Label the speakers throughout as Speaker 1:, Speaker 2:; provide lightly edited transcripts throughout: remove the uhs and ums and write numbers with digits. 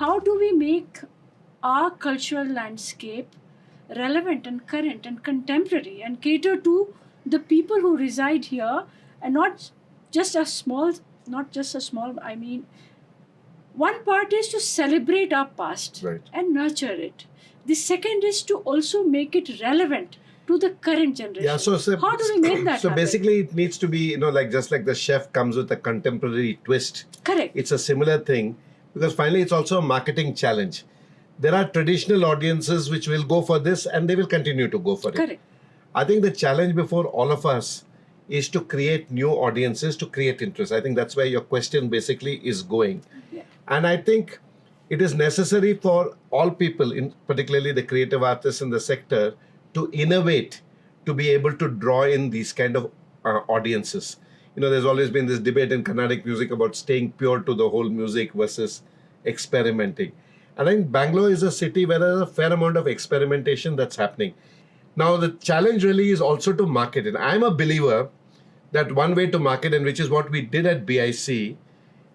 Speaker 1: how do we make our cultural landscape relevant and current and contemporary and cater to the people who reside here, and not just a small, I mean, one part is to celebrate our past
Speaker 2: Right.
Speaker 1: and nurture it. The second is to also make it relevant to the current generation.
Speaker 2: Yeah, so
Speaker 1: how do we make that
Speaker 2: so
Speaker 1: happen?
Speaker 2: basically it needs to be, like just like the chef comes with a contemporary twist.
Speaker 1: Correct.
Speaker 2: It's a similar thing, because finally it's also a marketing challenge. There are traditional audiences which will go for this and they will continue to go for it.
Speaker 1: Correct.
Speaker 2: I think the challenge before all of us is to create new audiences, to create interest. I think that's where your question basically is going.
Speaker 1: Yeah.
Speaker 2: And I think it is necessary for all people, in particularly the creative artists in the sector, to innovate, to be able to draw in these kind of audiences. There's always been this debate in Carnatic music about staying pure to the whole music versus experimenting. And I think Bangalore is a city where there's a fair amount of experimentation that's happening. Now, the challenge really is also to market it. I'm a believer that one way to market, and which is what we did at BIC,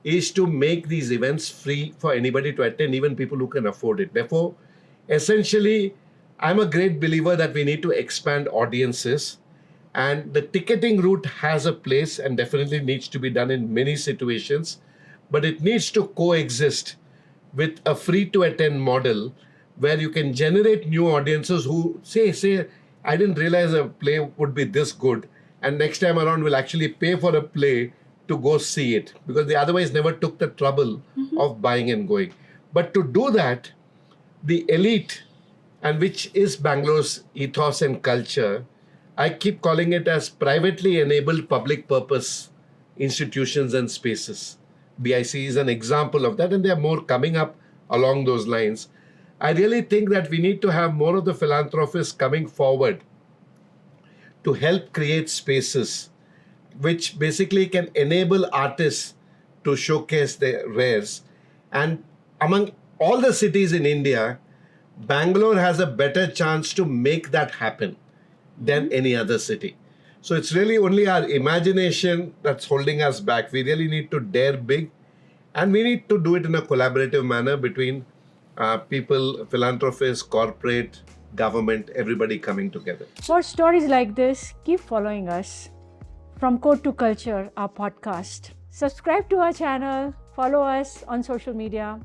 Speaker 2: is to make these events free for anybody to attend, even people who can afford it. Therefore, essentially, I'm a great believer that we need to expand audiences, and the ticketing route has a place and definitely needs to be done in many situations, but it needs to coexist with a free to attend model where you can generate new audiences who say, I didn't realize a play would be this good, and next time around will actually pay for a play to go see it, because they otherwise never took the trouble of buying and going. But to do that, the elite, and which is Bangalore's ethos and culture, I keep calling it as privately enabled public purpose institutions and spaces. BIC is an example of that, and there are more coming up along those lines. I really think that we need to have more of the philanthropists coming forward to help create spaces which basically can enable artists to showcase their wares. And among all the cities in India, Bangalore has a better chance to make that happen than any other city. So it's really only our imagination that's holding us back. We really need to dare big, and we need to do it in a collaborative manner between people, philanthropists, corporate, government, everybody coming together.
Speaker 1: For stories like this, keep following us. From Code to Culture, our podcast. Subscribe to our channel, follow us on social media.